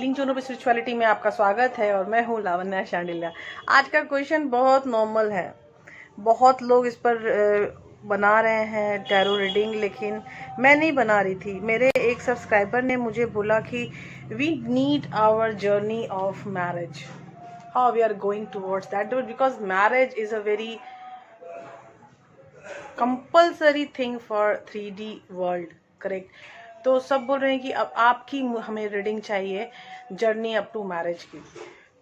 तीन चूनों पे स्पिरिचुअलिटी में आपका स्वागत है और मैं हूँ लावण्या शांडिल्या। आज का क्वेश्चन बहुत नॉर्मल है, बहुत लोग इस पर बना रहे हैं टैरो रीडिंग, लेकिन मैं नहीं बना रही थी। मेरे एक सब्सक्राइबर ने मुझे बोला कि we need our journey of marriage, how we are going towards that, because marriage is a very compulsory thing for 3D world, correct. तो सब बोल रहे हैं कि अब आपकी हमें रीडिंग चाहिए जर्नी अप टू मैरिज की।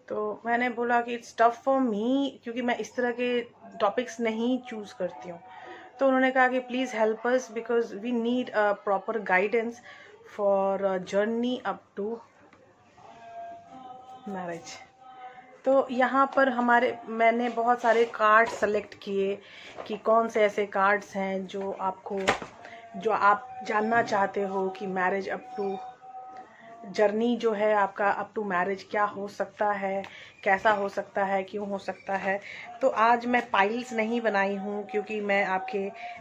तो मैंने बोला कि इट्स टफ फॉर मी, क्योंकि मैं इस तरह के टॉपिक्स नहीं चूज करती हूँ। तो उन्होंने कहा कि please help us because we need a proper guidance for journey up to marriage. तो यहाँ पर मैंने बहुत सारे कार्ड सेलेक्ट किए कि कौन से ऐसे कार्ड्स हैं जो आप जानना चाहते हो कि मैरिज अप टू जर्नी जो है आपका अप टू मैरिज क्या हो सकता है, कैसा हो सकता है, क्यों हो सकता है। तो आज मैं पाइल्स नहीं बनाई हूँ क्योंकि मैं आपके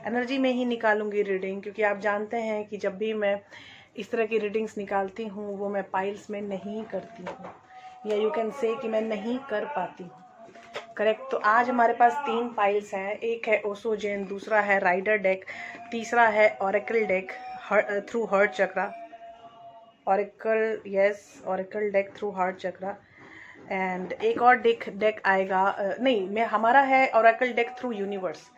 एनर्जी में ही निकालूंगी रीडिंग, क्योंकि आप जानते हैं कि जब भी मैं इस तरह की रीडिंग्स निकालती हूँ वो मैं पाइल्स में नहीं करती हूँ, या यू कैन से कि मैं नहीं कर पाती हूँ, करेक्ट। तो आज हमारे पास 3 पाइल्स हैं। एक है ओसो जेन, दूसरा है राइडर डेक, तीसरा है oracle deck through heart chakra, oracle, yes, oracle deck through heart chakra. And एक और डेक आएगा, नहीं, मैं हमारा है oracle deck through universe,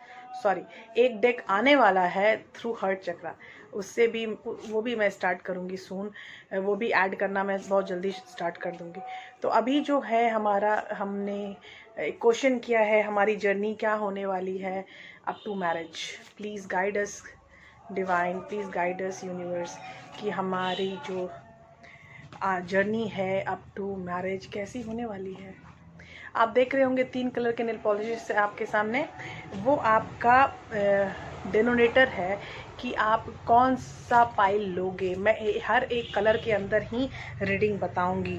sorry. एक डेक आने वाला है थ्रू हार्ट चक्रा, उससे भी वो भी मैं स्टार्ट करूँगी सून, वो भी ऐड करना मैं बहुत जल्दी स्टार्ट कर दूँगी। तो अभी जो है हमने एक क्वेश्चन किया है, हमारी जर्नी क्या होने वाली है up to marriage. Please guide us divine, please guide us universe कि हमारी जो जर्नी है अप टू मैरिज कैसी होने वाली है। आप देख रहे होंगे 3 कलर के नेल पॉलिश आपके सामने, वो आपका डिनोनेटर है कि आप कौन सा पाइल लोगे। मैं हर एक कलर के अंदर ही रीडिंग बताऊंगी,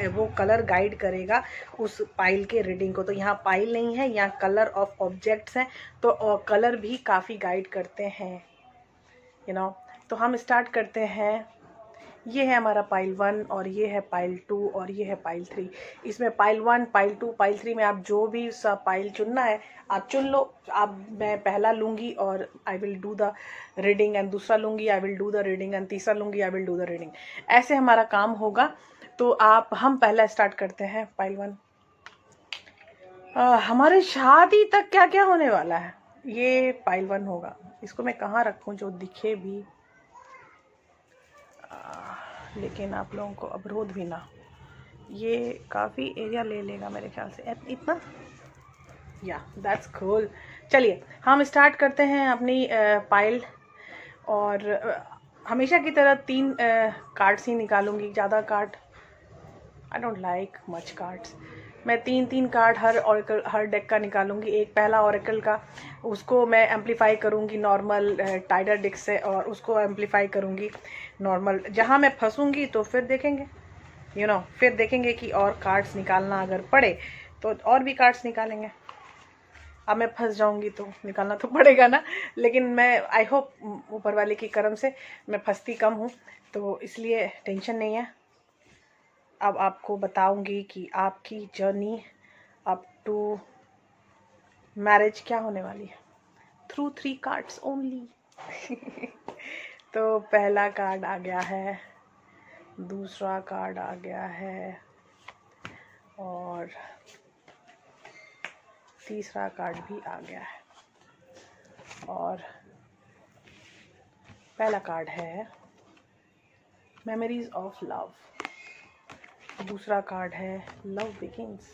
वो कलर गाइड करेगा उस पाइल के रीडिंग को। तो यहाँ पाइल नहीं है, यहाँ कलर ऑफ ऑब्जेक्ट्स हैं, तो कलर भी काफ़ी गाइड करते हैं, यू नो। तो हम स्टार्ट करते हैं। ये है हमारा पाइल 1 और ये है पाइल 2 और ये है पाइल 3। इसमें पाइल 1, पाइल 2, पाइल 3 में आप जो भी सा पाइल चुनना है आप चुन लो। मैं पहला लूँगी और I will do the reading, and दूसरा लूँगी, I will do the reading, and तीसरा लूँगी, I will do the reading. ऐसे हमारा काम होगा। तो हम पहला स्टार्ट करते हैं पाइल 1। हमारे शादी तक क्या क्या होने वाला है, ये पाइल 1 होगा। इसको मैं कहाँ रखूँ जो दिखे भी लेकिन आप लोगों को अवरोध भी ना। ये काफ़ी एरिया ले लेगा मेरे ख्याल से, इतना, या दैट्स कूल। चलिए हम स्टार्ट करते हैं अपनी पाइल, और हमेशा की तरह 3 कार्ड्स ही निकालूंगी, ज़्यादा card I don't like much cards. मैं 3 कार्ड हर डेक का निकालूंगी। एक पहला ऑरेकल का, उसको मैं एम्पलीफाई करूंगी नॉर्मल टाइडर डेक से, और उसको एम्पलीफाई करूंगी नॉर्मल। जहां मैं फंसूंगी तो फिर देखेंगे, फिर देखेंगे कि और कार्ड्स निकालना अगर पड़े तो और भी कार्ड्स निकालेंगे। अब मैं फंस जाऊंगी तो निकालना तो पड़ेगा ना, लेकिन मैं आई होप ऊपर वाले की करम से मैं फंसती कम हूँ, तो इसलिए टेंशन नहीं है। अब आपको बताऊंगी कि आपकी जर्नी अप टू मैरिज क्या होने वाली है थ्रू 3 कार्ड्स ओनली। तो पहला कार्ड आ गया है, दूसरा कार्ड आ गया है, और तीसरा कार्ड भी आ गया है, और पहला कार्ड है मेमोरीज ऑफ लव, दूसरा कार्ड है लव बिगिंस,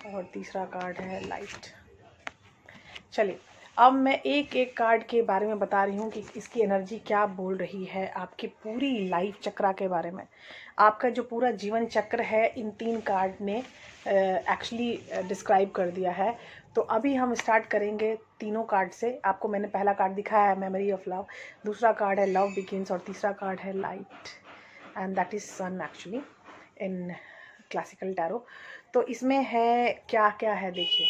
और तीसरा कार्ड है लाइट। चलिए अब मैं एक एक कार्ड के बारे में बता रही हूँ कि इसकी एनर्जी क्या बोल रही है आपकी पूरी लाइफ चक्रा के बारे में। आपका जो पूरा जीवन चक्र है इन 3 कार्ड ने एक्चुअली डिस्क्राइब कर दिया है। तो अभी हम स्टार्ट करेंगे तीनों कार्ड से। आपको मैंने पहला कार्ड दिखाया है मेमोरी ऑफ लव, दूसरा कार्ड है लव बिगिंस, और तीसरा कार्ड है light, and that is sun actually in classical tarot. तो इसमें है क्या क्या है, देखिए।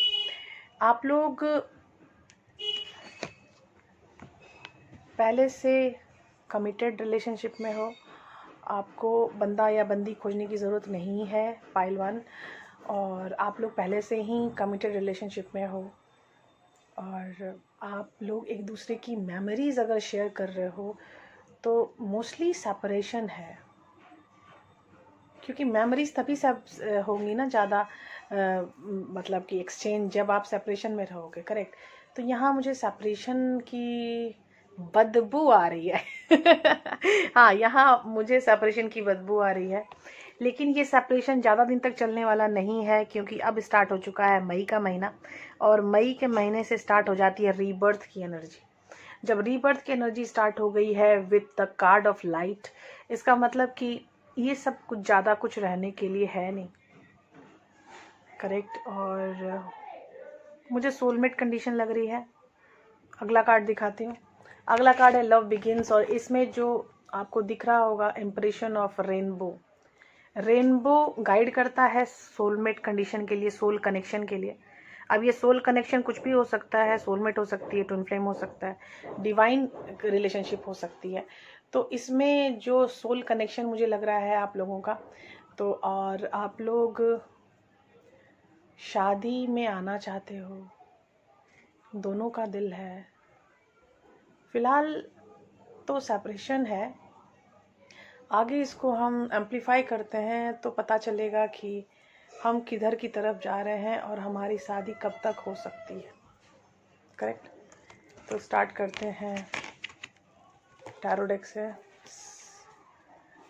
आप लोग पहले से कमिटेड रिलेशनशिप में हो, आपको बंदा या बंदी खोजने की ज़रूरत नहीं है, पाइल 1। और आप लोग पहले से ही कमिटेड रिलेशनशिप में हो और आप लोग एक दूसरे की मेमोरीज़ अगर शेयर कर रहे हो तो मोस्टली सेपरेशन है, क्योंकि मेमोरीज तभी सब होंगी ना ज़्यादा, मतलब कि एक्सचेंज जब आप सेपरेशन में रहोगे, करेक्ट। तो यहाँ मुझे सेपरेशन की बदबू आ रही है हाँ, यहाँ मुझे सेपरेशन की बदबू आ रही है, लेकिन ये सेपरेशन ज़्यादा दिन तक चलने वाला नहीं है, क्योंकि अब स्टार्ट हो चुका है मई का महीना, और मई के महीने से स्टार्ट हो जाती है रीबर्थ की एनर्जी। जब रीबर्थ की एनर्जी स्टार्ट हो गई है with the card of light, इसका मतलब कि ये सब कुछ ज़्यादा कुछ रहने के लिए है नहीं, करेक्ट। और मुझे सोलमेट कंडीशन लग रही है। अगला कार्ड दिखाती हूँ। अगला कार्ड है लव बिगिंस, और इसमें जो आपको दिख रहा होगा impression of rainbow. Rainbow guide करता है सोलमेट कंडीशन के लिए, सोल कनेक्शन के लिए। अब ये सोल कनेक्शन कुछ भी हो सकता है, सोलमेट हो सकती है, ट्विन फ्लेम हो सकता है, डिवाइन रिलेशनशिप हो सकती है। तो इसमें जो सोल कनेक्शन मुझे लग रहा है आप लोगों का, तो और आप लोग शादी में आना चाहते हो, दोनों का दिल है। फिलहाल तो सेपरेशन है, आगे इसको हम एम्पलीफाई करते हैं तो पता चलेगा कि हम किधर की तरफ जा रहे हैं और हमारी शादी कब तक हो सकती है, करेक्ट। तो स्टार्ट करते हैं टैरो डेक से,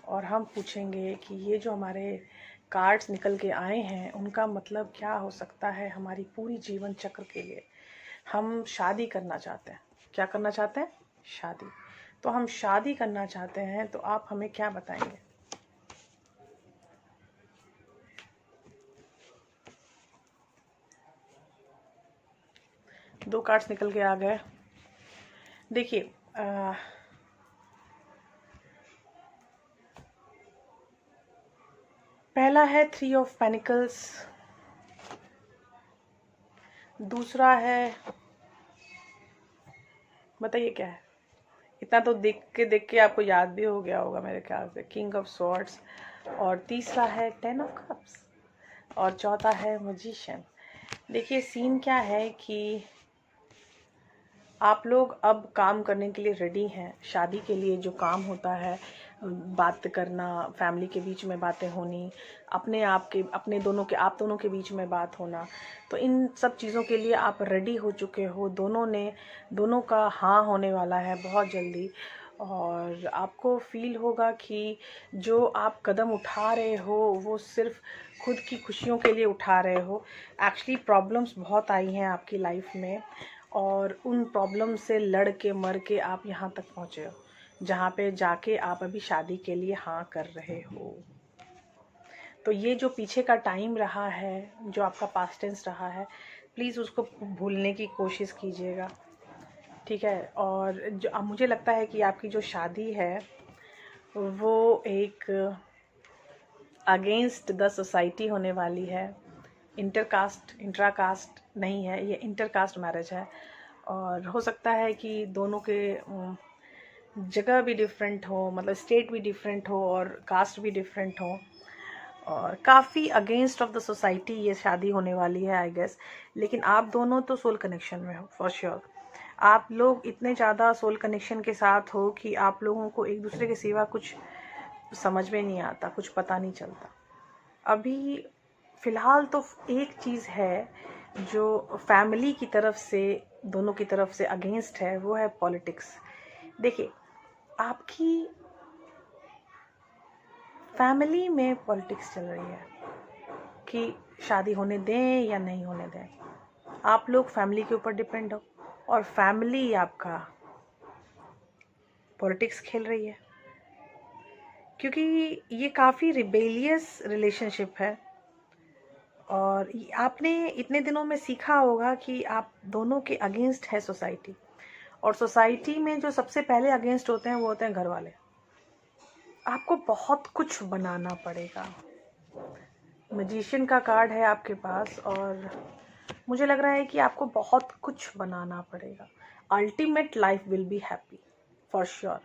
और हम पूछेंगे कि ये जो हमारे कार्ड्स निकल के आए हैं उनका मतलब क्या हो सकता है हमारी पूरी जीवन चक्र के लिए। हम शादी करना चाहते हैं, क्या करना चाहते हैं? शादी। तो हम शादी करना चाहते हैं, तो आप हमें क्या बताएंगे? दो कार्ड्स निकल के आ गए। देखिए, पहला है 3 ऑफ पेनिकल्स, दूसरा है, बताइए क्या है? इतना तो देख के आपको याद भी हो गया होगा मेरे ख्याल से, किंग ऑफ स्वॉर्ड्स, और तीसरा है 10 ऑफ कप्स, और चौथा है मैजिशियन। देखिए सीन क्या है कि आप लोग अब काम करने के लिए रेडी हैं। शादी के लिए जो काम होता है, बात करना, फैमिली के बीच में बातें होनी, अपने आप दोनों के बीच में बात होना, तो इन सब चीज़ों के लिए आप रेडी हो चुके हो। दोनों का हाँ होने वाला है बहुत जल्दी, और आपको फील होगा कि जो आप कदम उठा रहे हो वो सिर्फ खुद की खुशियों के लिए उठा रहे हो। एक्चुअली प्रॉब्लम्स बहुत आई हैं आपकी लाइफ में, और उन प्रॉब्लम से लड़ के मर के आप यहाँ तक पहुँचे हो, जहाँ पे जाके आप अभी शादी के लिए हाँ कर रहे हो। तो ये जो पीछे का टाइम रहा है, जो आपका पास्ट टेंस रहा है, प्लीज़ उसको भूलने की कोशिश कीजिएगा, ठीक है। और जो अब मुझे लगता है कि आपकी जो शादी है वो एक अगेंस्ट द सोसाइटी होने वाली है। इंट्राकास्ट नहीं है, ये इंटरकास्ट मैरिज है, और हो सकता है कि दोनों के जगह भी डिफरेंट हो, मतलब स्टेट भी डिफरेंट हो और कास्ट भी डिफरेंट हो, और काफ़ी अगेंस्ट ऑफ द सोसाइटी ये शादी होने वाली है आई गेस। लेकिन आप दोनों तो सोल कनेक्शन में हो फॉर श्योर। आप लोग इतने ज़्यादा सोल कनेक्शन के साथ हो कि आप लोगों को एक दूसरे के सिवा कुछ समझ में नहीं आता, कुछ पता नहीं चलता। अभी फ़िलहाल तो एक चीज़ है जो फैमिली की तरफ से, दोनों की तरफ से अगेंस्ट है, वो है पॉलिटिक्स। देखिए, आपकी फैमिली में पॉलिटिक्स चल रही है कि शादी होने दें या नहीं होने दें। आप लोग फैमिली के ऊपर डिपेंड हो, और फैमिली आपका पॉलिटिक्स खेल रही है, क्योंकि ये काफ़ी रिबेलियस रिलेशनशिप है। और आपने इतने दिनों में सीखा होगा कि आप दोनों के अगेंस्ट है सोसाइटी, और सोसाइटी में जो सबसे पहले अगेंस्ट होते हैं वो होते हैं घर वाले। आपको बहुत कुछ बनाना पड़ेगा। मैजिशियन का कार्ड है आपके पास, और मुझे लग रहा है कि आपको बहुत कुछ बनाना पड़ेगा। Ultimate life will be happy for sure.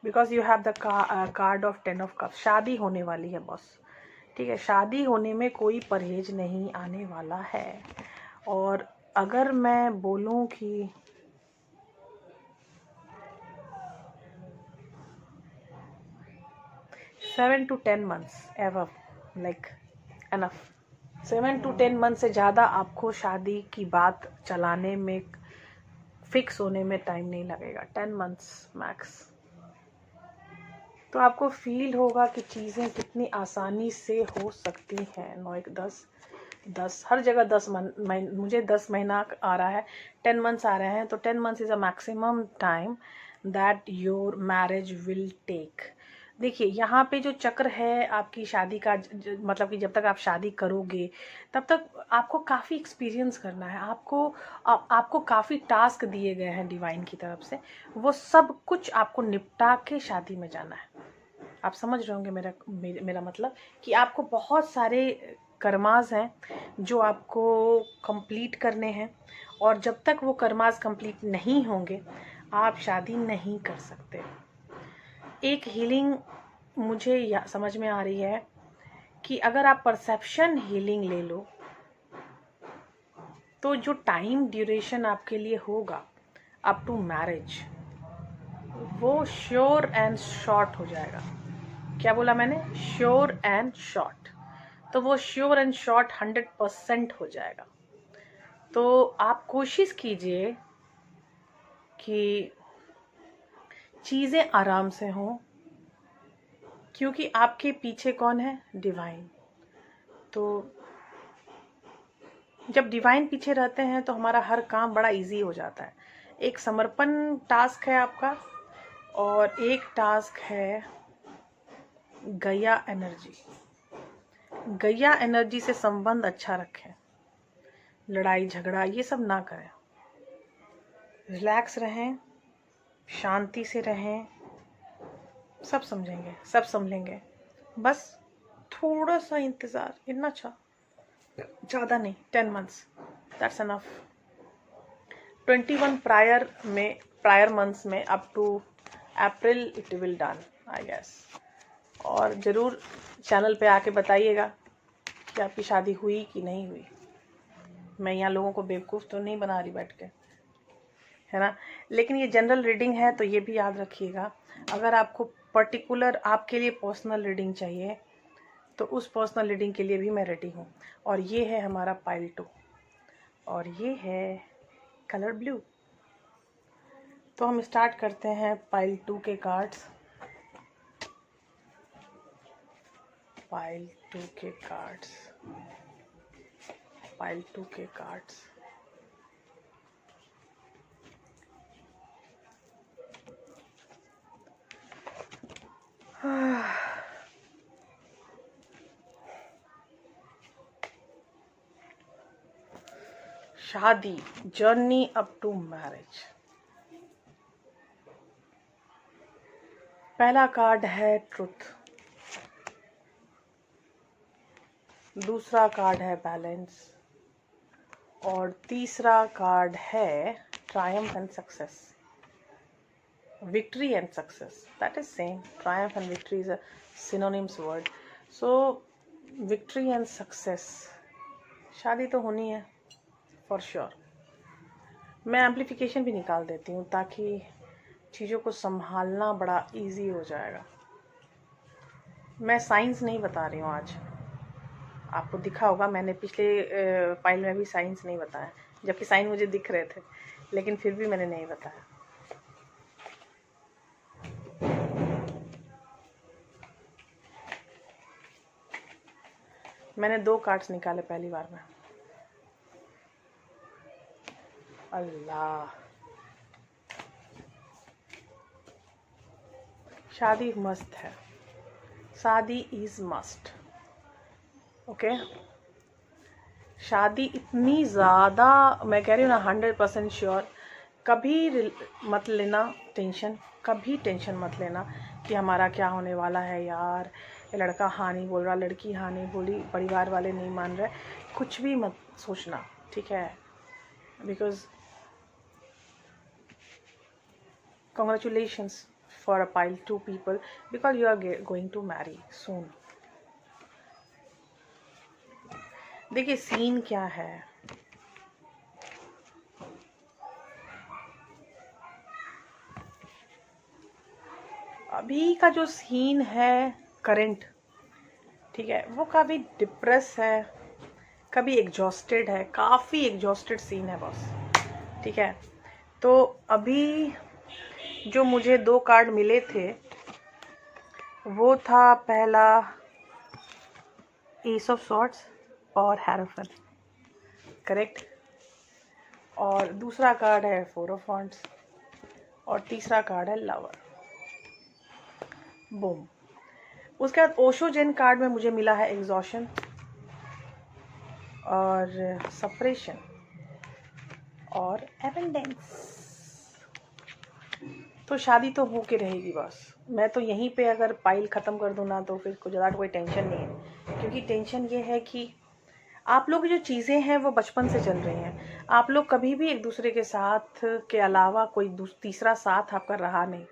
Because you have the card of 10 of cups. शादी होने वाली है बॉस, ठीक है। शादी होने में कोई परहेज नहीं आने वाला है। और अगर मैं बोलूं कि 7 to 10 months ever, like enough. 7 to 10 month से ज़्यादा आपको शादी की बात चलाने में, फिक्स होने में टाइम नहीं लगेगा। 10 मंथ्स मैक्स। तो आपको फील होगा कि चीज़ें कितनी आसानी से हो सकती हैं। 9 1 10 हर जगह 10 मुझे 10 महीना आ रहा है, 10 मंथ्स आ रहे हैं। तो 10 months is a maximum time that your marriage will take. देखिए यहाँ पे जो चक्र है आपकी शादी का, मतलब कि जब तक आप शादी करोगे तब तक आपको काफ़ी एक्सपीरियंस करना है। आपको काफ़ी टास्क दिए गए हैं डिवाइन की तरफ से, वो सब कुछ आपको निपटा के शादी में जाना है। आप समझ रहे होंगे मेरा मतलब कि आपको बहुत सारे कर्मास हैं जो आपको कंप्लीट करने हैं, और जब तक वो कर्मास कंप्लीट नहीं होंगे आप शादी नहीं कर सकते। एक हीलिंग मुझे समझ में आ रही है कि अगर आप परसेप्शन हीलिंग ले लो तो जो टाइम ड्यूरेशन आपके लिए होगा अप टू मैरिज, वो श्योर एंड शॉर्ट हो जाएगा। क्या बोला मैंने? Sure and short. तो वो श्योर एंड शॉर्ट 100% हो जाएगा। तो आप कोशिश कीजिए कि चीज़ें आराम से हों, क्योंकि आपके पीछे कौन है? डिवाइन। तो जब डिवाइन पीछे रहते हैं तो हमारा हर काम बड़ा इजी हो जाता है। एक समर्पण टास्क है आपका, और एक टास्क है गैया एनर्जी। गैया एनर्जी से संबंध अच्छा रखें, लड़ाई झगड़ा ये सब ना करें, रिलैक्स रहें, शांति से रहें, सब समझेंगे, सब संभलेंगे। बस थोड़ा सा इंतज़ार, इतना अच्छा, ज़्यादा नहीं। 10 months that's enough. 21 prior months में up to April it will done I guess. और ज़रूर चैनल पे आके बताइएगा कि आपकी शादी हुई कि नहीं हुई। मैं यहाँ लोगों को बेवकूफ़ तो नहीं बना रही बैठ के, है ना। लेकिन ये जनरल रीडिंग है, तो ये भी याद रखिएगा। अगर आपको पर्टिकुलर आपके लिए पर्सनल रीडिंग चाहिए तो उस पर्सनल रीडिंग के लिए भी मैं रेडी हूँ। और ये है हमारा पाइल 2, और ये है कलर ब्लू। तो हम स्टार्ट करते हैं पाइल 2 के कार्ड्स। पाइल 2 के कार्ड्स, पाइल 2 के कार्ड्स। शादी, जर्नी अप टू मैरिज। पहला कार्ड है ट्रुथ, दूसरा कार्ड है बैलेंस, और तीसरा कार्ड है Triumph and success. Victory and success, that is same. Triumph and victory is a synonyms word. So victory and success, शादी तो होनी है फॉर श्योर। मैं एम्प्लीफिकेशन भी निकाल देती हूँ ताकि चीज़ों को संभालना बड़ा इजी हो जाएगा। मैं साइंस नहीं बता रही हूँ आज। आपको दिखा होगा मैंने पिछले फाइल में भी साइंस नहीं बताया, जबकि साइन मुझे दिख रहे थे, लेकिन फिर भी मैंने नहीं बताया। मैंने 2 कार्ड्स निकाले पहली बार में। अल्लाह, शादी मस्त है, शादी इज मस्ट। ओके, शादी इतनी ज़्यादा, मैं कह रही हूँ ना 100% श्योर। कभी मत लेना टेंशन, कभी टेंशन मत लेना कि हमारा क्या होने वाला है यार, ये लड़का हाँ नहीं बोल रहा, लड़की हाँ नहीं बोली, परिवार वाले नहीं मान रहे, कुछ भी मत सोचना, ठीक है। Because congratulations, for a pile 2 people because you are going to marry soon. देखिए सीन क्या है, अभी का जो सीन है करंट, ठीक है, वो काफ़ी डिप्रेस है, कभी एग्जॉस्टेड है, काफ़ी एग्जॉस्टेड सीन है बॉस, ठीक है। तो अभी जो मुझे 2 कार्ड मिले थे वो था पहला एस ऑफ सॉर्ड्स और हेरोफेंट, करेक्ट, और दूसरा कार्ड है 4 ऑफ वॉन्ड्स और तीसरा कार्ड है लवर, बूम। उसके बाद ओशो जेन कार्ड में मुझे मिला है एग्जॉशन और सपरेशन और एबंडेंस। तो शादी तो हो के रहेगी बस। मैं तो यहीं पे अगर पाइल ख़त्म कर दूँ ना तो फिर कुछ ज़्यादा कोई टेंशन नहीं है, क्योंकि टेंशन ये है कि आप लोग की जो चीज़ें हैं वो बचपन से चल रही हैं। आप लोग कभी भी एक दूसरे के साथ के अलावा कोई तीसरा साथ आपका रहा नहीं।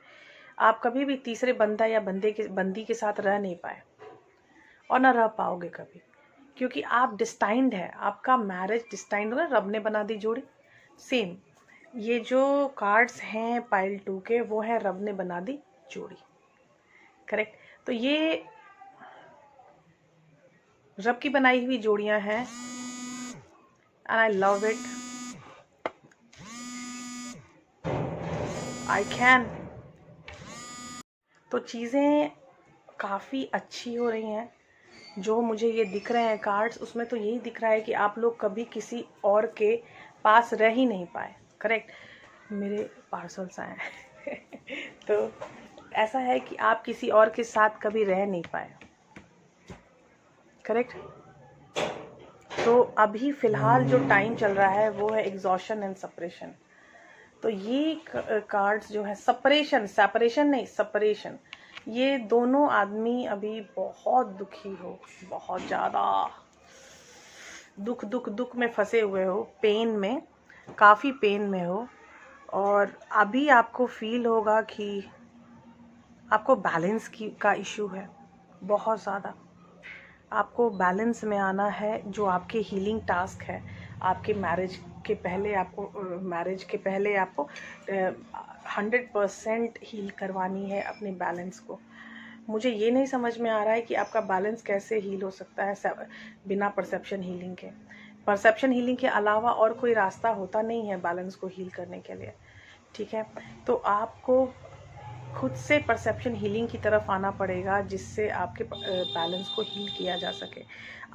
आप कभी भी तीसरे बंदा या बंदी के साथ रह नहीं पाए और ना रह पाओगे कभी, क्योंकि आप डिस्टाइंड है, आपका मैरिज डिस्टाइंड होगा, रब ने बना दी जोड़ी। सेम ये जो कार्ड्स हैं पाइल 2 के वो है रब ने बना दी जोड़ी, करेक्ट। तो ये रब की बनाई हुई जोड़ियां हैं and I love it, I can. तो चीज़ें काफ़ी अच्छी हो रही हैं, जो मुझे ये दिख रहे हैं कार्ड्स उसमें तो यही दिख रहा है कि आप लोग कभी किसी और के पास रह ही नहीं पाए, करेक्ट। मेरे पार्सल्स आए हैं तो ऐसा है कि आप किसी और के साथ कभी रह नहीं पाए, करेक्ट। तो अभी फ़िलहाल जो टाइम चल रहा है वो है एग्जॉशन एंड सपरेशन। तो ये कार्ड्स जो है सेपरेशन नहीं सपरेशन, ये दोनों आदमी अभी बहुत दुखी हो, बहुत ज़्यादा दुख में फंसे हुए हो, पेन में, काफ़ी पेन में हो। और अभी आपको फील होगा कि आपको बैलेंस का इशू है बहुत ज़्यादा। आपको बैलेंस में आना है, जो आपके हीलिंग टास्क है आपके मैरिज के पहले आपको 100% हील करवानी है अपने बैलेंस को। मुझे ये नहीं समझ में आ रहा है कि आपका बैलेंस कैसे हील हो सकता है बिना परसेप्शन हीलिंग के। परसेप्शन हीलिंग के अलावा और कोई रास्ता होता नहीं है बैलेंस को हील करने के लिए, ठीक है। तो आपको खुद से परसेप्शन हीलिंग की तरफ आना पड़ेगा, जिससे आपके बैलेंस को हील किया जा सके।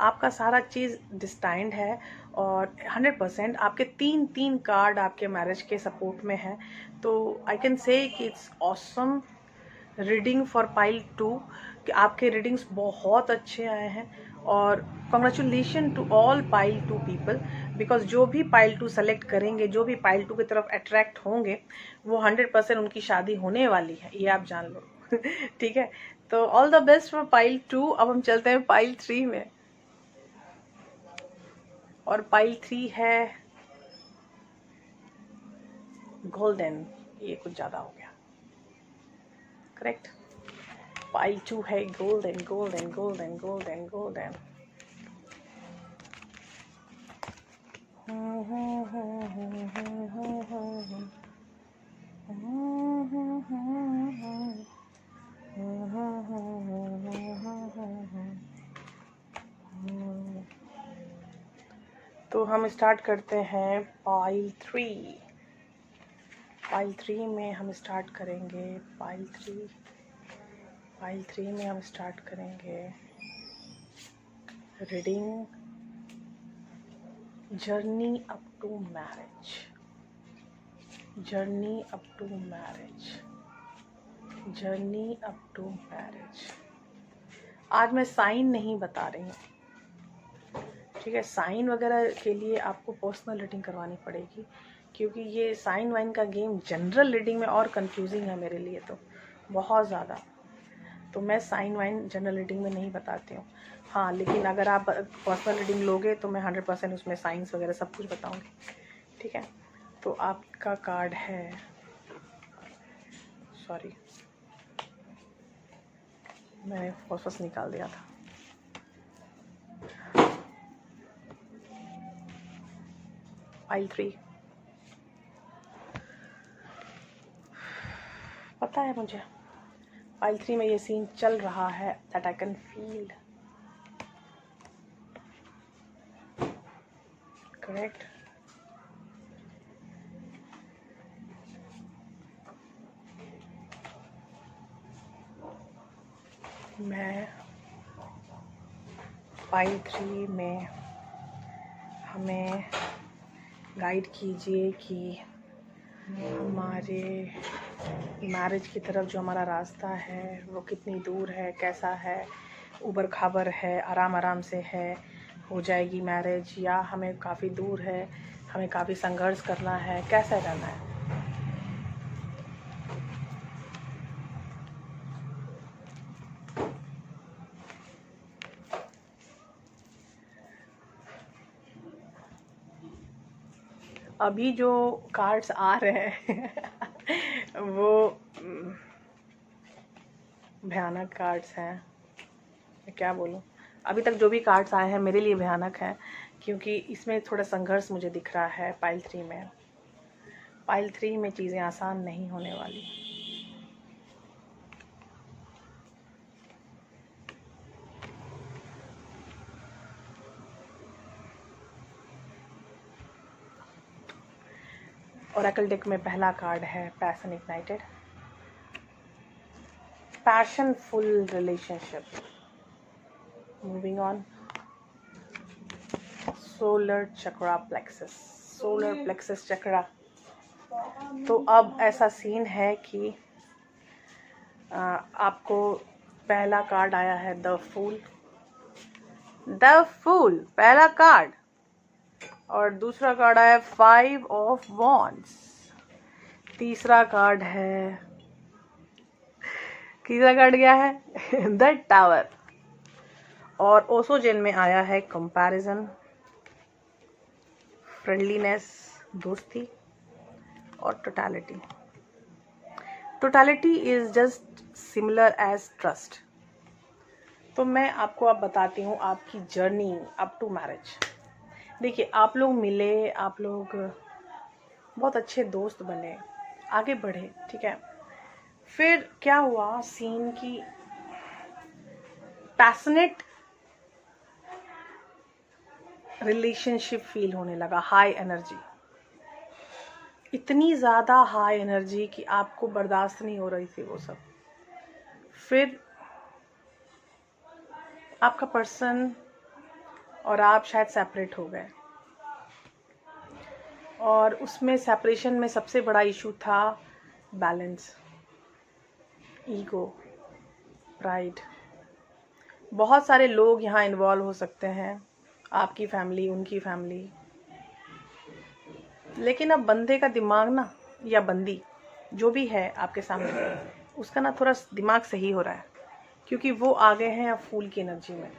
आपका सारा चीज़ डिस्टाइंड है और 100% आपके तीन कार्ड आपके मैरिज के सपोर्ट में है। तो आई कैन से कि it's awesome reading for pile 2 कि आपके रीडिंग्स बहुत अच्छे आए हैं। और congratulation to all pile 2 people, because जो भी पाइल 2 सेलेक्ट करेंगे, जो भी पाइल 2 की तरफ अट्रैक्ट होंगे, वो 100% उनकी शादी होने वाली है, ये आप जान लो ठीक है। तो all the best for pile 2। अब हम चलते हैं पाइल 3 में, और पाइल 3 है गोल्डन। ये कुछ ज़्यादा हो गया, करेक्ट। पाइल 2 है golden golden golden golden golden. तो हम स्टार्ट करते हैं पाइल 3। पाइल 3 में हम स्टार्ट करेंगे पाइल 3 में हम स्टार्ट करेंगे reading journey up to marriage. Journey up to marriage, journey up to marriage. आज मैं साइन नहीं बता रही हूँ, ठीक है। साइन वगैरह के लिए आपको पर्सनल रीडिंग करवानी पड़ेगी, क्योंकि ये साइन वाइन का गेम जनरल रीडिंग में और कंफ्यूजिंग है मेरे लिए तो बहुत ज़्यादा। तो मैं साइन वाइन जनरल रीडिंग में नहीं बताती हूँ। हाँ, लेकिन अगर आप पर्सनल रीडिंग लोगे तो मैं 100% उसमें साइंस वगैरह सब कुछ बताऊँगी, ठीक है। तो आपका कार्ड है, सॉरी, मैंने फॉस्फोरस निकाल दिया था। पाइल 3 पता है मुझे, पाइल 3 में ये सीन चल रहा है, that I can feel. Correct. मैं पाइल 3 में हमें गाइड कीजिए कि हमारे मैरिज की तरफ जो हमारा रास्ता है वो कितनी दूर है, कैसा है, उबड़ खाबड़ है, आराम आराम से है, हो जाएगी मैरिज, या हमें काफ़ी दूर है, हमें काफ़ी संघर्ष करना है, कैसा करना है। अभी जो कार्ड्स आ रहे हैं वो भयानक कार्ड्स हैं, मैं क्या बोलूं। अभी तक जो भी कार्ड्स आए हैं मेरे लिए भयानक हैं, क्योंकि इसमें थोड़ा संघर्ष मुझे दिख रहा है। पाइल 3 में, पाइल 3 में चीज़ें आसान नहीं होने वाली। ओरेकल डेक में पहला कार्ड है passion ignited, passionful relationship, moving on, solar chakra plexus, solar plexus chakra. तो अब ऐसा सीन है कि आपको पहला कार्ड आया है द फूल, द फूल पहला कार्ड, और दूसरा कार्ड आया 5 ऑफ वॉन्ड्स, तीसरा कार्ड है, तीसरा कार्ड क्या है द टावर, और ओसोजेन में आया है कंपैरिजन, फ्रेंडलीनेस, दोस्ती, और totality. Totality is just similar as trust. तो मैं आपको अब बताती हूँ आपकी जर्नी अप टू मैरिज। देखिए, आप लोग मिले, आप लोग बहुत अच्छे दोस्त बने, आगे बढ़े, ठीक है। फिर क्या हुआ सीन की पैशनेट रिलेशनशिप फील होने लगा, हाई एनर्जी, इतनी ज़्यादा हाई एनर्जी कि आपको बर्दाश्त नहीं हो रही थी वो सब। फिर आपका पर्सन और आप शायद सेपरेट हो गए, और उसमें सेपरेशन में सबसे बड़ा इशू था बैलेंस, ईगो, प्राइड। बहुत सारे लोग यहाँ इन्वॉल्व हो सकते हैं, आपकी फैमिली, उनकी फैमिली, लेकिन अब बंदे का दिमाग ना, या बंदी जो भी है आपके सामने, उसका ना थोड़ा दिमाग सही हो रहा है, क्योंकि वो आ गए हैं अब फूल की एनर्जी में।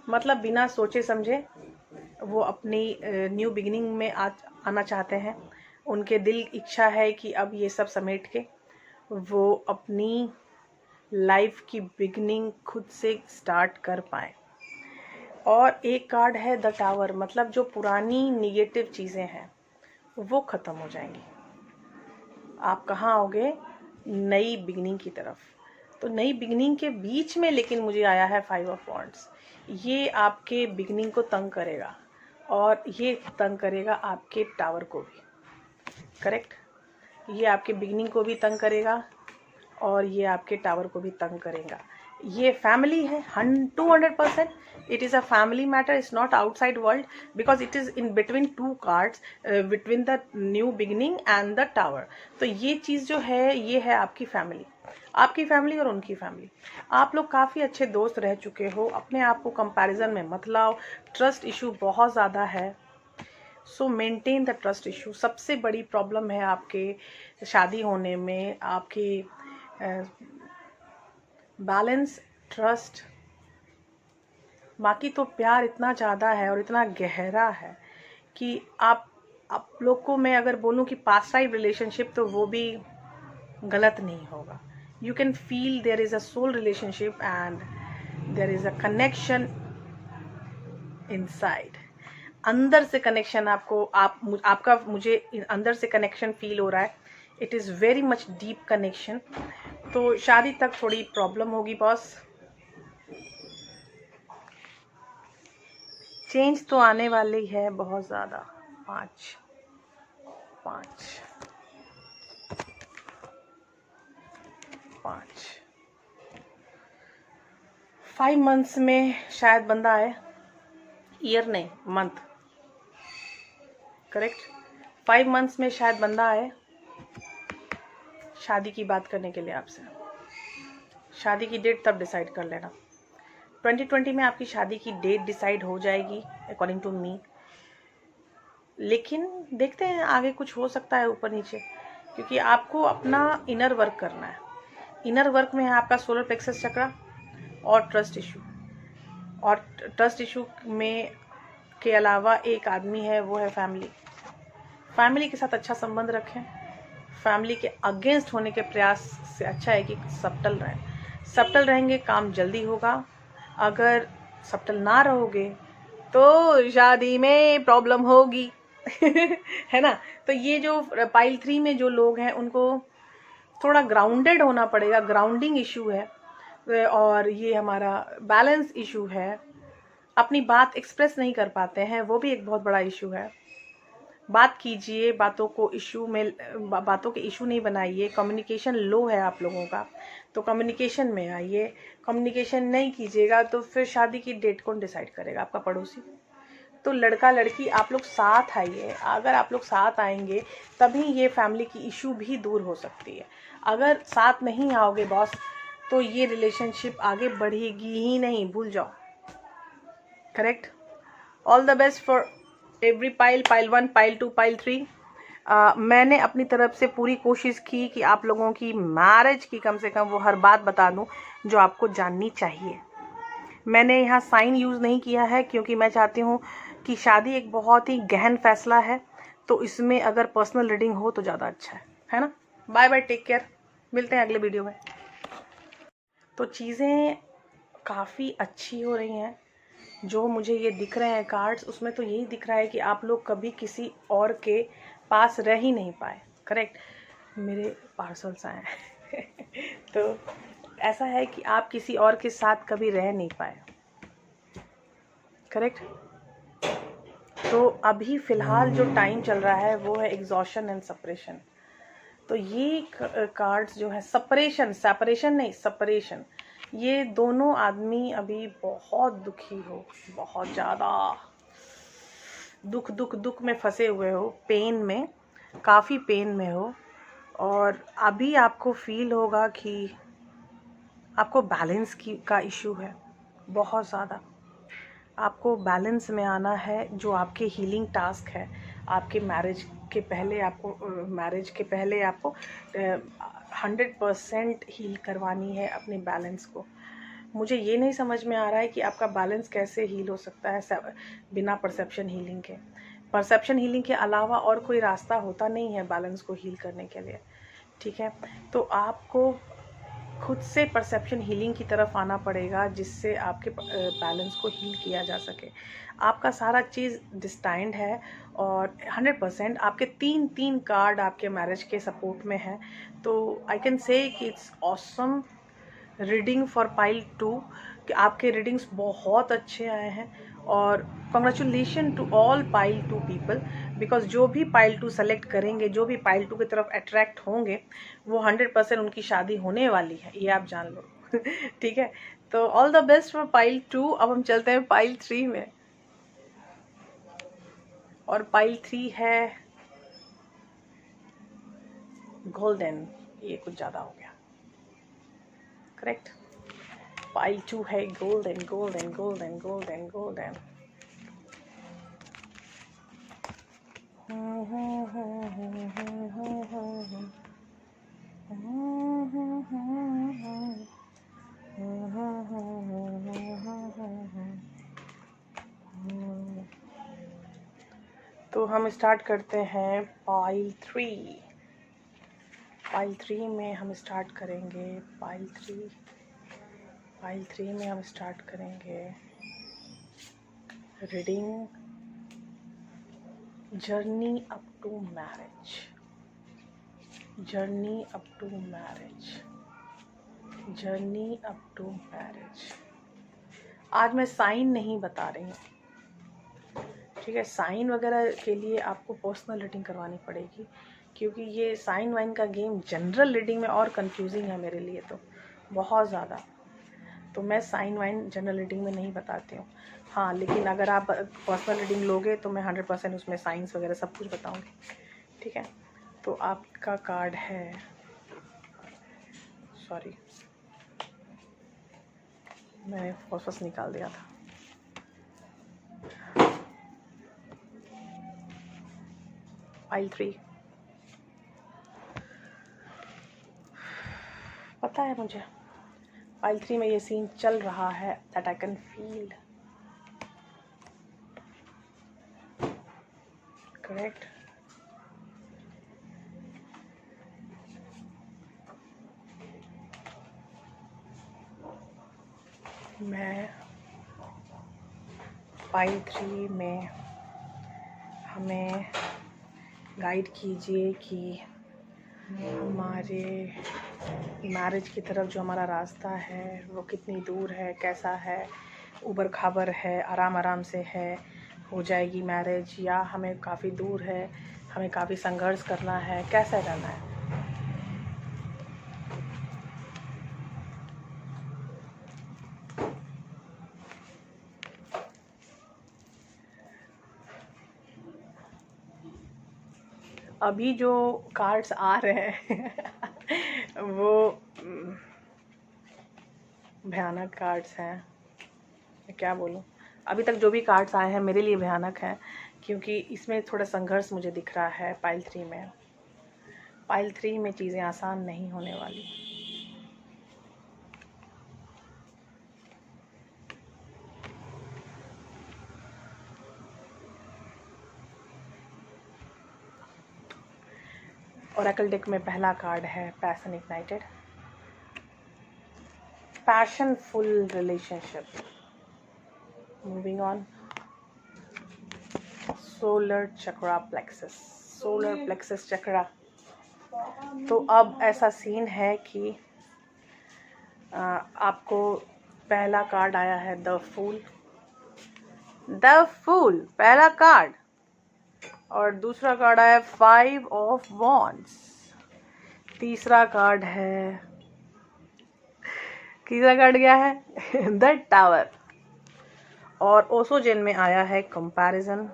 मतलब बिना सोचे समझे वो अपनी न्यू बिगिनिंग में आना चाहते हैं। उनके दिल इच्छा है कि अब ये सब समेट के वो अपनी लाइफ की बिगिनिंग खुद से स्टार्ट कर पाए। और एक कार्ड है द टावर, मतलब जो पुरानी निगेटिव चीज़ें हैं वो ख़त्म हो जाएंगी। आप कहाँ आओगे? नई बिगिनिंग की तरफ। तो नई बिगिनिंग के बीच में लेकिन मुझे आया है 5 ऑफ वॉन्ड्स। ये आपके बिगिनिंग को तंग करेगा, और ये तंग करेगा आपके टावर को भी। करेक्ट, ये आपके बिगिनिंग को भी तंग करेगा, और ये आपके टावर को भी तंग करेगा। ये फैमिली है 200%। It is a family matter, it's not outside world, because it is in between 2 cards, between the new beginning and the tower. तो ये चीज़ जो है, ये है आपकी फैमिली, आपकी फैमिली और उनकी फैमिली। आप लोग काफ़ी अच्छे दोस्त रह चुके हो, अपने आप को कंपैरिजन में मत लाओ। ट्रस्ट इशू बहुत ज़्यादा है, सो मेंटेन द ट्रस्ट इशू। सबसे बड़ी प्रॉब्लम है आपके शादी होने में, आपकी बैलेंस, ट्रस्ट। बाकी तो प्यार इतना ज़्यादा है और इतना गहरा है कि आप लोग को मैं अगर बोलूँ कि पास्ट लाइफ रिलेशनशिप, तो वो भी गलत नहीं होगा। You can feel there is a soul relationship, and there is a connection inside. अंदर से कनेक्शन आपका मुझे अंदर से कनेक्शन फील हो रहा है। It is very much deep connection. तो शादी तक थोड़ी प्रॉब्लम होगी बॉस, चेंज तो आने वाली है बहुत ज़्यादा। 5 मंथ्स में शायद बंदा आए, ईयर नहीं मंथ, करेक्ट। 5 मंथ्स में शायद बंदा आए शादी की बात करने के लिए आपसे। शादी की डेट तब डिसाइड कर लेना। 2020 में आपकी शादी की डेट डिसाइड हो जाएगी अकॉर्डिंग टू मी, लेकिन देखते हैं आगे कुछ हो सकता है ऊपर नीचे, क्योंकि आपको अपना इनर वर्क करना है। इनर वर्क में है आपका सोलर प्लेक्सस चक्रा और ट्रस्ट इशू। और ट्रस्ट इशू में के अलावा एक आदमी है, वो है फैमिली। फैमिली के साथ अच्छा संबंध रखें। फैमिली के अगेंस्ट होने के प्रयास से अच्छा है कि सबटल रहें। सबटल रहेंगे काम जल्दी होगा। अगर सबटल ना रहोगे तो शादी में प्रॉब्लम होगी है ना। तो ये जो पाइल 3 में जो लोग हैं उनको थोड़ा ग्राउंडेड होना पड़ेगा। ग्राउंडिंग इशू है, और ये हमारा बैलेंस इशू है। अपनी बात एक्सप्रेस नहीं कर पाते हैं, वो भी एक बहुत बड़ा इशू है। बात कीजिए, बातों के इशू नहीं बनाइए। कम्युनिकेशन लो है आप लोगों का, तो कम्युनिकेशन में आइए। कम्युनिकेशन नहीं कीजिएगा तो फिर शादी की डेट कौन डिसाइड करेगा? आपका पड़ोसी। तो लड़का लड़की आप लोग साथ आइए। अगर आप लोग साथ आएंगे तभी ये फैमिली की इशू भी दूर हो सकती है। अगर साथ नहीं आओगे बॉस तो ये रिलेशनशिप आगे बढ़ेगी ही नहीं, भूल जाओ। Correct. All the best for every pile 1, pile 2, pile 3। मैंने अपनी तरफ से पूरी कोशिश की कि आप लोगों की मैरिज की कम से कम वो हर बात बता दूं जो आपको जाननी चाहिए। मैंने यहाँ साइन यूज़ नहीं किया है क्योंकि मैं चाहती हूँ कि शादी एक बहुत ही गहन फैसला है, तो इसमें अगर पर्सनल रीडिंग हो तो ज़्यादा अच्छा है ना। बाय बाय, टेक केयर, मिलते हैं अगले वीडियो में। तो चीज़ें काफ़ी अच्छी हो रही हैं। जो मुझे ये दिख रहे हैं कार्ड्स, उसमें तो यही दिख रहा है कि आप लोग कभी किसी और के पास रह ही नहीं पाए। करेक्ट। मेरे पार्सल्स आए हैं तो ऐसा है कि आप किसी और के साथ कभी रह नहीं पाए। करेक्ट। तो अभी फ़िलहाल जो टाइम चल रहा है वो है एग्जॉशन एंड सेपरेशन। तो ये कार्ड्स जो है सेपरेशन नहीं, सेपरेशन। ये दोनों आदमी अभी बहुत दुखी हो, बहुत ज़्यादा दुख में फंसे हुए हो, पेन में, काफ़ी पेन में हो। और अभी आपको फील होगा कि आपको बैलेंस का इशू है बहुत ज़्यादा। आपको बैलेंस में आना है, जो आपके हीलिंग टास्क है। आपके मैरिज के पहले आपको 100% हील करवानी है अपने बैलेंस को। मुझे ये नहीं समझ में आ रहा है कि आपका बैलेंस कैसे हील हो सकता है बिना परसेप्शन हीलिंग के। परसेप्शन हीलिंग के अलावा और कोई रास्ता होता नहीं है बैलेंस को हील करने के लिए। ठीक है। तो आपको खुद से परसेप्शन हीलिंग की तरफ आना पड़ेगा, जिससे आपके बैलेंस को हील किया जा सके। आपका सारा चीज़ डिस्टाइंड है और 100% आपके 3 कार्ड आपके मैरिज के सपोर्ट में है। तो आई कैन से कि it's awesome reading for pile 2, कि आपके रीडिंग्स बहुत अच्छे आए हैं। और congratulation to all pile 2 people, because जो भी पाइल 2 सेलेक्ट करेंगे, जो भी पाइल 2 की तरफ अट्रैक्ट होंगे, वो 100% उनकी शादी होने वाली है, ये आप जान लो ठीक है। तो all the best for pile 2। अब हम चलते हैं पाइल 3 में, और पाइल 3 है गोल्डन। ये कुछ ज़्यादा हो गया। करेक्ट। पाइल 2 है गोल्डन। तो हम स्टार्ट करते हैं पाइल 3। पाइल 3 में हम स्टार्ट करेंगे पाइल 3। पाइल 3 में हम स्टार्ट करेंगे reading journey up to marriage. Journey up to marriage, journey up to marriage. आज मैं साइन नहीं बता रही हूँ, ठीक है। साइन वगैरह के लिए आपको पर्सनल रीडिंग करवानी पड़ेगी, क्योंकि ये साइन वाइन का गेम जनरल रीडिंग में और कंफ्यूजिंग है मेरे लिए तो बहुत ज़्यादा। तो मैं साइन वाइन जनरल रीडिंग में नहीं बताती हूँ। हाँ, लेकिन अगर आप पर्सनल रीडिंग लोगे तो मैं 100% उसमें साइंस वगैरह सब कुछ बताऊँगी, ठीक है। तो आपका कार्ड है, सॉरी मैंने फर्स्ट निकाल दिया था। पाइल 3। पता है मुझे पाइल 3 में ये सीन चल रहा है, that I can feel. Correct. मैं पाइल 3 में हमें गाइड कीजिए कि हमारे मैरिज की तरफ जो हमारा रास्ता है वो कितनी दूर है, कैसा है, ऊबर खाबर है, आराम आराम से है, हो जाएगी मैरिज, या हमें काफ़ी दूर है, हमें काफ़ी संघर्ष करना है, कैसा करना है। अभी जो कार्ड्स आ रहे हैं वो भयानक कार्ड्स हैं, मैं क्या बोलूं। अभी तक जो भी कार्ड्स आए हैं मेरे लिए भयानक हैं, क्योंकि इसमें थोड़ा संघर्ष मुझे दिख रहा है। पाइल 3 में, पाइल 3 में चीज़ें आसान नहीं होने वाली। ओरेकल डेक में पहला कार्ड है passion ignited, passionful relationship, moving on, solar chakra plexus, solar plexus chakra. तो अब ऐसा सीन है कि आपको पहला कार्ड आया है द फूल, द फूल पहला कार्ड, और दूसरा कार्ड आया 5 ऑफ वॉन्ड्स, तीसरा कार्ड है, तीसरा कार्ड क्या है द टावर, और ओसोजेन में आया है कंपैरिजन,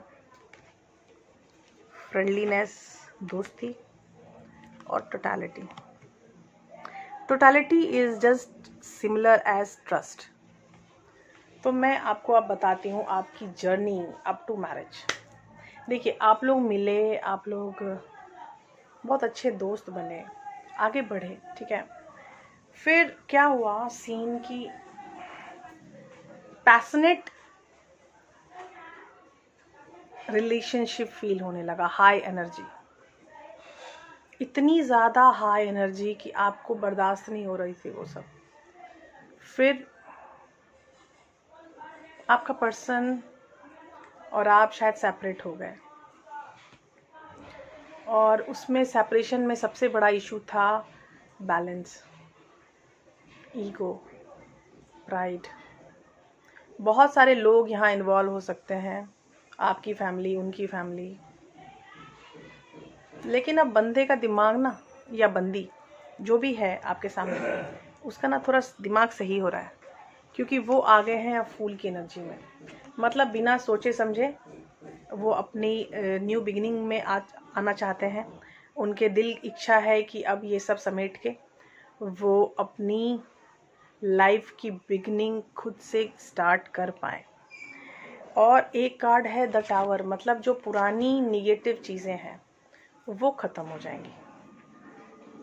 फ्रेंडलीनेस, दोस्ती, और totality. Totality is just similar as trust. तो मैं आपको अब बताती हूँ आपकी जर्नी अप टू मैरिज। देखिए, आप लोग मिले, आप लोग बहुत अच्छे दोस्त बने, आगे बढ़े, ठीक है। फिर क्या हुआ सीन की पैशनेट रिलेशनशिप फील होने लगा, हाई एनर्जी, इतनी ज़्यादा हाई एनर्जी कि आपको बर्दाश्त नहीं हो रही थी वो सब। फिर आपका पर्सन और आप शायद सेपरेट हो गए, और उसमें सेपरेशन में सबसे बड़ा इशू था बैलेंस, ईगो, प्राइड। बहुत सारे लोग यहाँ इन्वॉल्व हो सकते हैं, आपकी फैमिली, उनकी फैमिली, लेकिन अब बंदे का दिमाग ना, या बंदी जो भी है आपके सामने, उसका ना थोड़ा दिमाग सही हो रहा है, क्योंकि वो आ गए हैं अब फूल की एनर्जी में। मतलब बिना सोचे समझे वो अपनी न्यू बिगिनिंग में आना चाहते हैं। उनके दिल इच्छा है कि अब ये सब समेट के वो अपनी लाइफ की बिगिनिंग खुद से स्टार्ट कर पाए। और एक कार्ड है द टावर, मतलब जो पुरानी निगेटिव चीज़ें हैं वो ख़त्म हो जाएंगी।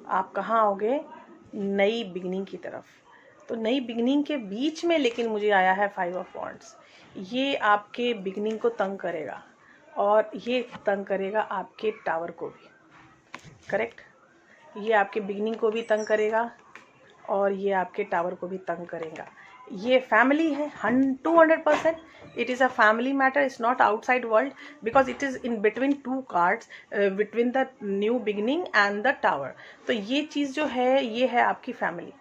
आप कहाँ आओगे? नई बिगिनिंग की तरफ। तो नई बिगिनिंग के बीच में लेकिन मुझे आया है 5 ऑफ वॉन्ड्स। ये आपके बिगिनिंग को तंग करेगा, और ये तंग करेगा आपके टावर को भी, करेक्ट। ये आपके बिगिनिंग को भी तंग करेगा, और ये आपके टावर को भी तंग करेगा। ये फैमिली है 200%. It is a family matter. It's not outside world because it is in between two cards, between the new beginning and the tower. तो ये चीज़ जो है ये है आपकी फैमिली,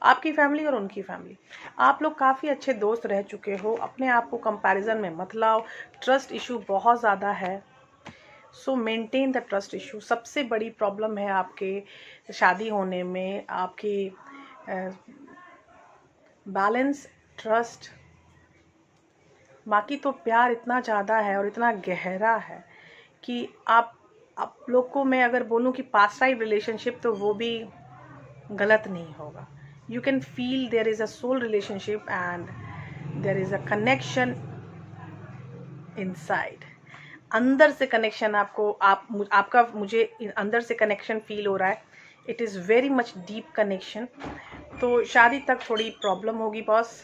आपकी फैमिली और उनकी फैमिली. आप लोग काफ़ी अच्छे दोस्त रह चुके हो, अपने आप को कंपैरिजन में मत लाओ. ट्रस्ट इशू बहुत ज़्यादा है, सो मेंटेन द ट्रस्ट इशू. सबसे बड़ी प्रॉब्लम है आपके शादी होने में, आपकी बैलेंस, ट्रस्ट. बाकी तो प्यार इतना ज़्यादा है और इतना गहरा है कि आप लोग को मैं अगर बोलूँ कि पास्ट लाइफ रिलेशनशिप, तो वो भी गलत नहीं होगा. You can feel there is a soul relationship and there is a connection inside. अंदर से कनेक्शन आपका मुझे अंदर से कनेक्शन फील हो रहा है. It is very much deep connection. तो शादी तक थोड़ी प्रॉब्लम होगी बॉस.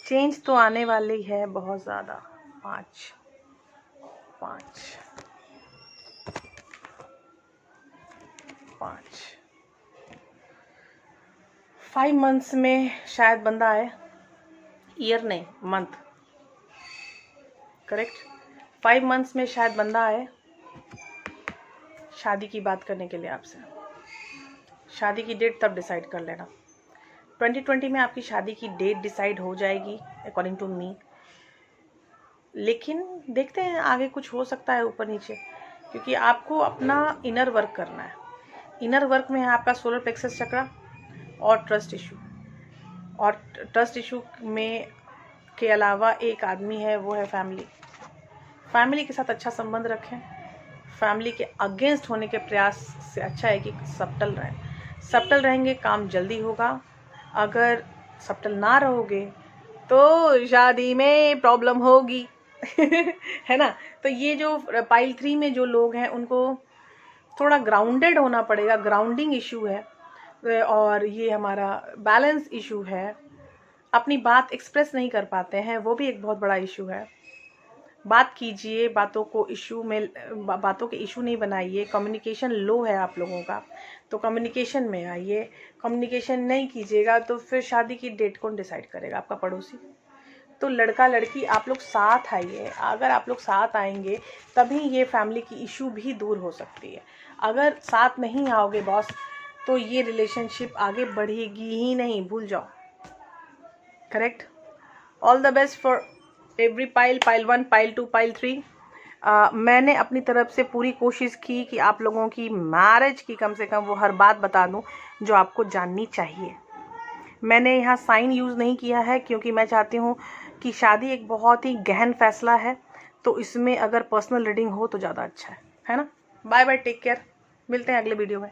चेंज तो आने वाली है बहुत ज़्यादा. 5 मंथ्स में शायद बंदा आए. ईयर नहीं, मंथ. करेक्ट. 5 मंथ्स में शायद बंदा आए शादी की बात करने के लिए आपसे. शादी की डेट तब डिसाइड कर लेना. 2020 में आपकी शादी की डेट डिसाइड हो जाएगी अकॉर्डिंग टू मी. लेकिन देखते हैं आगे कुछ हो सकता है ऊपर नीचे, क्योंकि आपको अपना इनर वर्क करना है. इनर वर्क में है आपका सोलर प्लेक्सस चक्र और ट्रस्ट इशू. और ट्रस्ट इशू में के अलावा एक आदमी है, वो है फैमिली. फैमिली के साथ अच्छा संबंध रखें. फैमिली के अगेंस्ट होने के प्रयास से अच्छा है कि सबटल रहें. सबटल रहेंगे काम जल्दी होगा. अगर सबटल ना रहोगे तो शादी में प्रॉब्लम होगी. है ना. तो ये जो पाइल 3 में जो लोग हैं उनको थोड़ा ग्राउंडेड होना पड़ेगा. ग्राउंडिंग इशू है. और ये हमारा बैलेंस इशू है. अपनी बात एक्सप्रेस नहीं कर पाते हैं, वो भी एक बहुत बड़ा इशू है. बात कीजिए, बातों के इशू नहीं बनाइए. कम्युनिकेशन लो है आप लोगों का, तो कम्युनिकेशन में आइए. कम्युनिकेशन नहीं कीजिएगा तो फिर शादी की डेट कौन डिसाइड करेगा? आपका पड़ोसी. तो लड़का लड़की आप लोग साथ आइए. अगर आप लोग साथ आएंगे तभी ये फैमिली की इशू भी दूर हो सकती है. अगर साथ नहीं आओगे बॉस, तो ये रिलेशनशिप आगे बढ़ेगी ही नहीं, भूल जाओ. Correct. All the best for every pile 1, pile 2, pile 3. मैंने अपनी तरफ से पूरी कोशिश की कि आप लोगों की मैरिज की कम से कम वो हर बात बता दूं जो आपको जाननी चाहिए. मैंने यहाँ साइन यूज़ नहीं किया है क्योंकि मैं चाहती हूँ कि शादी एक बहुत ही गहन फैसला है, तो इसमें अगर पर्सनल रीडिंग हो तो ज़्यादा अच्छा है ना. Bye bye, take care. मिलते हैं अगले वीडियो में.